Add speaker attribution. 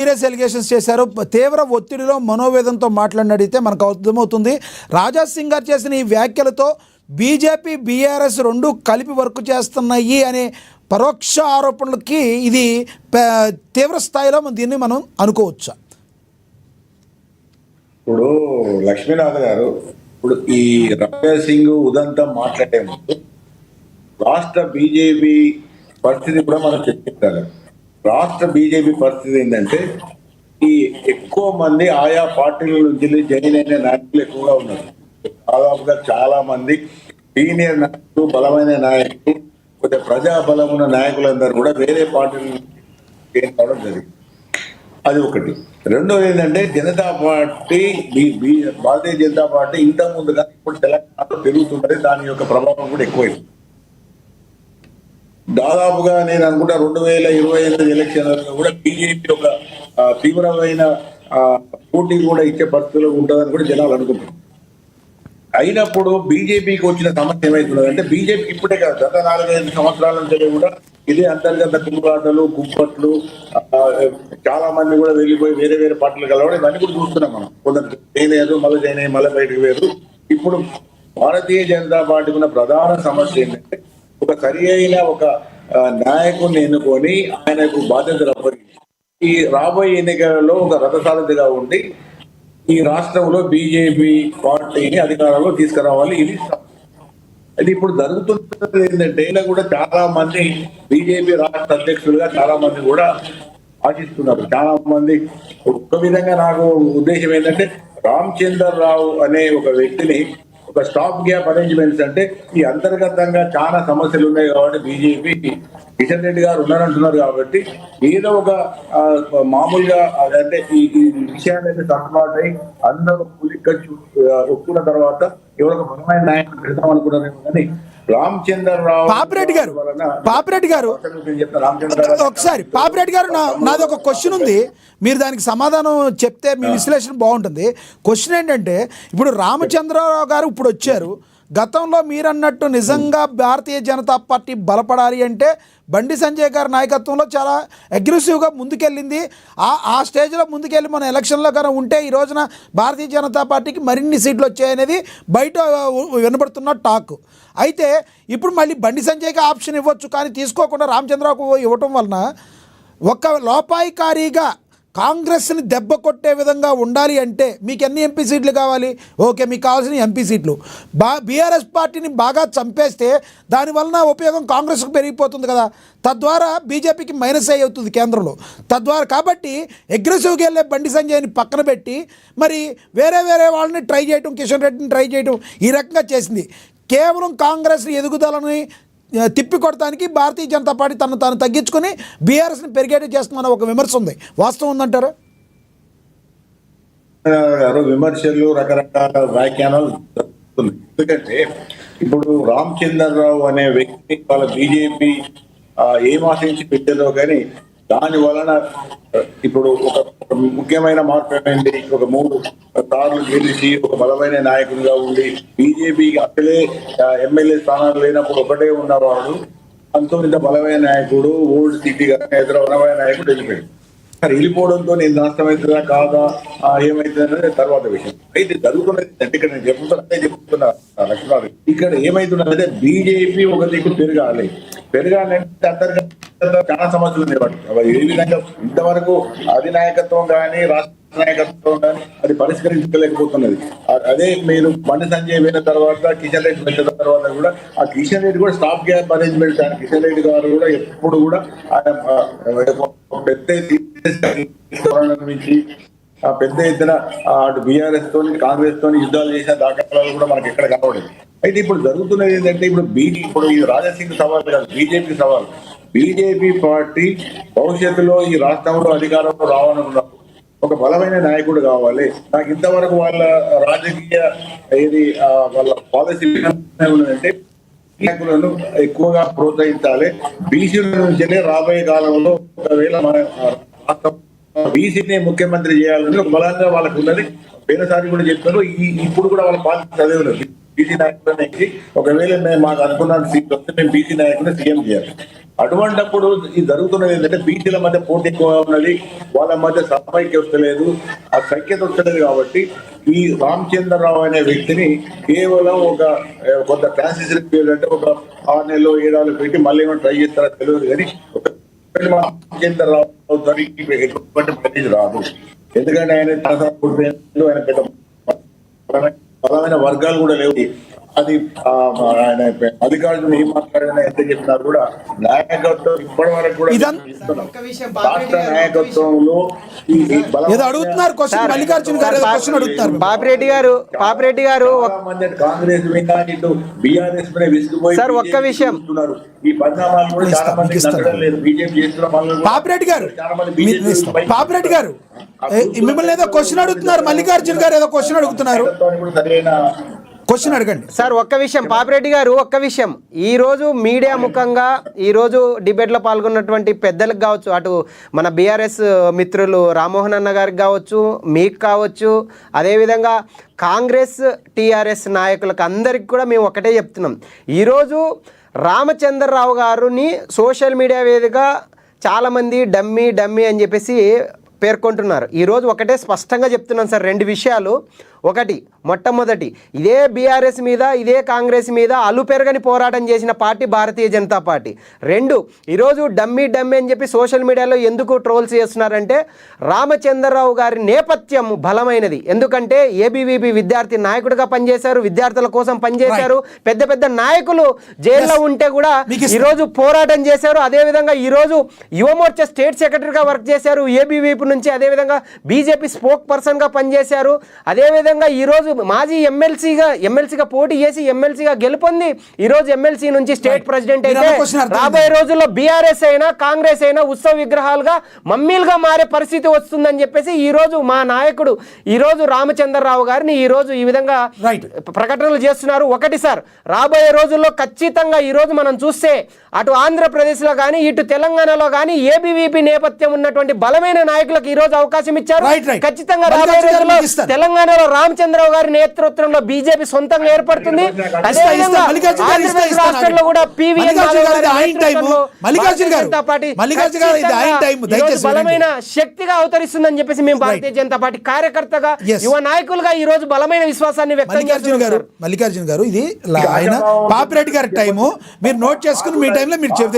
Speaker 1: Serious allegations చేశారు. తీవ్ర ఒత్తిడిలో మనోవేదంతో మాట్లాడినడితే మనకు అర్థమవుతుంది. రాజా సింగ్ గారు చేసిన ఈ వ్యాఖ్యలతో బీజేపీ బీఆర్ఎస్ రెండు కలిపి వర్క్ చేస్తున్నాయి అనే పరోక్ష ఆరోపణలకి ఇది తీవ్ర స్థాయిలో దీన్ని మనం అనుకోవచ్చా?
Speaker 2: ఇప్పుడు లక్ష్మీనాథ్ గారు ఇప్పుడు ఈ రాజా సింగ్ ఉదంతం మాట్లాడే ముందు రాష్ట్ర బీజేపీ పరిస్థితి కూడా మనం చర్చించాలి. రాష్ట్ర బీజేపీ పరిస్థితి ఏంటంటే ఈ ఎక్కువ మంది ఆయా పార్టీల నుంచి జాయిన్ అయిన నాయకులు ఎక్కువగా ఉన్నారు. దాదాపుగా చాలా మంది సీనియర్ నాయకులు, బలమైన నాయకులు, కొద్దిగా ప్రజా బలం ఉన్న నాయకులందరూ కూడా వేరే పార్టీల నుంచి కావడం జరిగింది. అది ఒకటి. రెండోది ఏంటంటే జనతా పార్టీ భారతీయ జనతా పార్టీ ఇంత ముందుగా ఇప్పుడు తెలంగాణలో పెరుగుతున్నది. దాని యొక్క ప్రభావం కూడా ఎక్కువైంది. దాదాపుగా నేను అనుకుంటా 2028 ఎలక్షన్లలో కూడా బీజేపీ ఒక తీవ్రమైన పోటీ కూడా ఇచ్చే పరిస్థితిలో ఉంటుందని కూడా జనాలు అనుకుంటున్నారు. అయినప్పుడు బీజేపీకి వచ్చిన సమస్య ఏమవుతున్నదంటే బీజేపీకి ఇప్పుడే కాదు, గత 4-5 సంవత్సరాల నుంచి కూడా ఇదే అంతర్గత కుమ్ములాటలు, గుప్పట్లు, చాలా మంది కూడా వెళ్ళిపోయి వేరే వేరే పార్టీలు కలవడం ఇవన్నీ కూడా చూస్తున్నాం మనం. కొందరు చేయలేదు, మళ్ళీ బయటకు వేరు. ఇప్పుడు భారతీయ జనతా పార్టీకి ఉన్న ప్రధాన సమస్య ఏంటంటే ఒక సరి అయిన ఒక నాయకుడిని ఎన్నుకొని ఆయనకు బాధ్యతలు అప్పగించి ఈ రాబోయే ఎన్నికలలో ఒక రథసారథిగా ఉండి ఈ రాష్ట్రంలో బీజేపీ పార్టీని అధికారంలో తీసుకురావాలి. ఇది ఇప్పుడు జరుగుతున్నది ఏంటంటే కూడా చాలా మంది బీజేపీ రాష్ట్ర అధ్యక్షులుగా చాలా మంది కూడా ఆశిస్తున్నారు. చాలా మంది ఒక విధంగా నాకు ఉద్దేశం ఏంటంటే రామచంద్రరావు అనే ఒక వ్యక్తిని ఒక స్టాప్ గ్యాప్ అరేంజ్మెంట్స్ అంటే ఈ అంతర్గతంగా చాలా సమస్యలు ఉన్నాయి కాబట్టి బీజేపీ కిషన్ రెడ్డి గారు ఉన్నారంటున్నారు కాబట్టి ఏదో ఒక మామూలుగా అంటే ఈ విషయాన్ని సర్దుబాటై అందరూ పులికచ్చు ఒప్పుకున్న తర్వాత ఎవరో ఒక బలమైన నాయకుడు పెడతాం అనుకున్నారేమో కానీ రామచంద్రరావు
Speaker 1: పాపిరెడ్డి గారు ఒకసారి పాపిరెడ్డి గారు నాది ఒక క్వశ్చన్ ఉంది, మీరు దానికి సమాధానం చెప్తే మీ విశ్లేషణ బాగుంటుంది. క్వశ్చన్ ఏంటంటే ఇప్పుడు రామచంద్రరావు గారు ఇప్పుడు వచ్చారు, గతంలో మీరన్నట్టు నిజంగా భారతీయ జనతా పార్టీ బలపడాలి అంటే బండి సంజయ్ గారి నాయకత్వంలో చాలా అగ్రెసివ్గా ముందుకెళ్ళింది. ఆ స్టేజ్లో ముందుకెళ్ళి మన ఎలక్షన్లో కన్నా ఉంటే ఈ రోజున భారతీయ జనతా పార్టీకి మరిన్ని సీట్లు వచ్చాయనేది బయట వినబడుతున్న టాక్. అయితే ఇప్పుడు మళ్ళీ బండి సంజయ్కి ఆప్షన్ ఇవ్వచ్చు, కానీ తీసుకోకుండా రామచంద్రరావుకు ఇవ్వటం వలన ఒక లోపాయికారీగా కాంగ్రెస్ని దెబ్బ కొట్టే విధంగా ఉండాలి అంటే మీకు ఎన్ని ఎంపీ సీట్లు కావాలి? ఓకే, మీకు కావాల్సిన ఎంపీ సీట్లు. బీఆర్ఎస్ పార్టీని బాగా చంపేస్తే దానివలన ఉపయోగం కాంగ్రెస్కు పెరిగిపోతుంది కదా, తద్వారా బీజేపీకి మైనస్ అవుతుంది కేంద్రంలో. తద్వారా కాబట్టి అగ్రెసివ్గా వెళ్ళే బండి సంజయ్ని పక్కన పెట్టి మరి వేరే వాళ్ళని ట్రై చేయటం, కిషన్ రెడ్డిని ట్రై చేయటం ఈ రకంగా చేసింది. కేవలం కాంగ్రెస్ ఎదుగుదలని తిప్పికొడటానికి భారతీయ జనతా పార్టీ తను తగ్గించుకొని బీఆర్ఎస్ని పెరిగేట్ చేస్తుందన్న ఒక విమర్శ ఉంది. వాస్తవం ఉందంటారా?
Speaker 2: విమర్శలు, రకరకాల వ్యాఖ్యానాలు ఎందుకంటే ఇప్పుడు రామచంద్రరావు అనే వ్యక్తి వాళ్ళ బీజేపీ ఏం ఆశించి పెట్టారో కానీ దాని వలన ఇప్పుడు ఒక ముఖ్యమైన మార్పు ఏమైంది. ఒక 3 సార్లు గెలిచి ఒక బలమైన నాయకుడిగా ఉండి బీజేపీకి అసలే ఎమ్మెల్యే స్థానాలు లేనప్పుడు ఒకటే ఉన్నవాడు అంతో ఇంత బలమైన నాయకుడు ఓల్డ్ సిటీగా బలమైన నాయకుడు వెళ్ళిపోయాడు. మరి వెళ్ళిపోవడంతో నేను నష్టమవుతుందా కాదా ఏమైతుందనేది తర్వాత విషయం. అయితే జరుగుతున్నది అంటే ఇక్కడ నేను చెప్తున్నా లక్ష్మణ్, ఇక్కడ ఏమైతున్నదంటే బీజేపీ ఒక దిక్కు పెరగాలంటే అంతర్గత చాలా సమస్యలు ఉన్నాయి. ఏ విధంగా ఇంతవరకు అధినాయకత్వం కానీ రాష్ట్ర నాయకత్వం కానీ అది పరిష్కరించలేకపోతున్నది. అదే మీరు బండి సంజయ్ పోయిన తర్వాత, కిషన్ రెడ్డి పెట్టిన తర్వాత కూడా ఆ కిషన్ రెడ్డి కూడా stop gap arrangement Kishan Reddy గారు కూడా ఎప్పుడు కూడా పెద్ద ఎత్తున అటు బీఆర్ఎస్ తోని కాంగ్రెస్ తోని యుద్ధాలు చేసిన దాఖలాలు కూడా మనకి ఎక్కడ కనబడేది. అయితే ఇప్పుడు జరుగుతున్నది ఏంటంటే ఇప్పుడు ఈ రాజాసింగ్ సవాల్ కాదు, బీజేపీ సవాల్. బీజేపీ పార్టీ భవిష్యత్తులో ఈ రాష్ట్రంలో అధికారంలో రావాలనుకున్నప్పుడు ఒక బలమైన నాయకుడు కావాలి. నాకు ఇంతవరకు వాళ్ళ రాజకీయ వాళ్ళ పాలసీ అంటే నాయకులను ఎక్కువగా ప్రోత్సహించాలి. బీసీల నుంచే రాబోయే కాలంలో ఒకవేళ మన రాష్ట్రం బీసీని ముఖ్యమంత్రి చేయాలని ఒక బలంగా వాళ్ళకు ఉన్నది. పోయినసారి కూడా చెప్పారు, ఇప్పుడు కూడా వాళ్ళ పార్టీ చదివినది బీసీ నాయకులకి ఒకవేళ మేము మాకు అనుకున్న సీట్ వస్తే మేము బీసీ నాయకుడిని సీఎం చేయాలి. అటువంటిప్పుడు ఇది జరుగుతున్నది ఏంటంటే బీసీల మధ్య పోటీ ఎక్కువ ఉన్నది, వాళ్ళ మధ్య సమైక్య వస్తలేదు, ఆ సఖ్యత వస్తలేదు. కాబట్టి ఈ రామచంద్రరావు అనే వ్యక్తిని కేవలం ఒక కొంత ట్రాన్సిషన్ పీరియడ్ అంటే ఒక 6 నెలలు 7 నెలలు పెట్టి మళ్ళీ ఏమైనా ట్రై చేస్తారో తెలియదు. కానీ రామచంద్రరావు గారికి ఎటువంటి ప్రైజ్ రాదు. ఎందుకంటే ఆయన ఆయన పెద్ద బలమైన వర్గాలు కూడా లేవు. అది ఆయన అధికారులు ఏం మాట్లాడినా ఎంత చెప్పినా కూడా నాయకత్వం ఇప్పటి వరకు కూడా రాష్ట్ర నాయకత్వంలో
Speaker 1: ఏదో అడుగుతున్నారు క్వశ్చన్, మల్లికార్జున గారు ఏదో క్వశ్చన్ అడుగుతున్నారు.
Speaker 3: పాపిరెడ్డి గారు
Speaker 2: కాంగ్రెస్ మీద ఇటు బీఆర్ఎస్ మీద విసిగిపోయి
Speaker 3: సార్ ఒక్క విషయం,
Speaker 2: ఈ పరిణామాలు కూడా చాలా మంది నచ్చడం లేదు. బీజేపీ చేస్తున్న
Speaker 1: పాపిరెడ్డి గారు మిమ్మల్ని ఏదో క్వశ్చన్ అడుగుతున్నారు. మల్లికార్జున గారు ఏదో క్వశ్చన్ అడుగుతున్నారు, క్వశ్చన్ అడగండి
Speaker 3: సార్. ఒక్క విషయం పాపిరెడ్డి గారు, ఒక్క విషయం. ఈరోజు మీడియా ముఖంగా ఈరోజు డిబేట్లో పాల్గొన్నటువంటి పెద్దలకు కావచ్చు, అటు మన బీఆర్ఎస్ మిత్రులు రామ్మోహన్ అన్న గారికి కావచ్చు, మీకు కావచ్చు, అదేవిధంగా కాంగ్రెస్ టీఆర్ఎస్ నాయకులకు అందరికి కూడా మేము ఒకటే చెప్తున్నాం. ఈరోజు రామచంద్రరావు గారిని సోషల్ మీడియా వేదికగా చాలామంది డమ్మీ అని చెప్పేసి పేర్కొంటున్నారు. ఈరోజు ఒకటే స్పష్టంగా చెప్తున్నాను సార్, 2 విషయాలు. ఒకటి, మొట్టమొదటి, ఇదే బీఆర్ఎస్ మీద ఇదే కాంగ్రెస్ మీద అలుపెరగని పోరాటం చేసిన పార్టీ భారతీయ జనతా పార్టీ. 2, ఈరోజు డమ్మీ అని చెప్పి సోషల్ మీడియాలో ఎందుకు ట్రోల్స్ చేస్తున్నారంటే రామచంద్రరావు గారి నేపథ్యం బలమైనది. ఎందుకంటే ఏబీవీపీ విద్యార్థి నాయకుడిగా పనిచేశారు, విద్యార్థుల కోసం పనిచేశారు, పెద్ద నాయకులు జైల్లో ఉంటే కూడా ఈరోజు పోరాటం చేశారు. అదేవిధంగా ఈరోజు యువమోర్చా స్టేట్ సెక్రటరీగా వర్క్ చేశారు ఏబీవీపీ నుంచి. అదేవిధంగా బీజేపీ స్పోక్ పర్సన్గా పనిచేశారు. అదేవిధంగా ఈరోజు మాజీ ఎమ్మెల్సీగా పోటీ చేసి ఎమ్మెల్సీగా గెలుపొంది ఈరోజు ఎమ్మెల్సీ నుంచి స్టేట్ ప్రెసిడెంట్ అయితే రాబోయే రోజుల్లో బీఆర్ఎస్ అయినా కాంగ్రెస్ అయినా ఉత్సవ విగ్రహాలుగా మమ్మీలుగా మారే పరిస్థితి వస్తుందని చెప్పేసి ఈరోజు మా నాయకుడు ఈరోజు రామచంద్రరావు గారిని ఈరోజు ఈ విధంగా ప్రకటనలు చేస్తున్నారు. ఒకటి సార్, రాబోయే రోజుల్లో ఖచ్చితంగా ఈరోజు మనం చూస్తే అటు ఆంధ్రప్రదేశ్లో కానీ ఇటు తెలంగాణలో కానీ ఏబీవీపీ నేపథ్యం ఉన్నటువంటి బలమైన నాయకులకు ఈరోజు అవకాశం ఇచ్చారు. ఖచ్చితంగా రాబోయే రోజుల్లో తెలంగాణలో రామచంద్రరావు గారి నేతృత్వంలో బీజేపీ సొంతంగా ఏర్పడుతుంది. రాష్ట్రంలో కూడా బలమైన శక్తిగా అవతరిస్తుందని చెప్పేసి మేము భారతీయ జనతా పార్టీ కార్యకర్తగా యువ నాయకులుగా ఈ రోజు బలమైన విశ్వాసాన్ని వ్యక్తం చేస్తున్నారు.
Speaker 1: మల్లికార్జున గారు, ఇది ఆయన పాపిరెడ్డి గారి టైము, మీరు నోట్ చేసుకుని మీ టైంలో మీరు చెబితే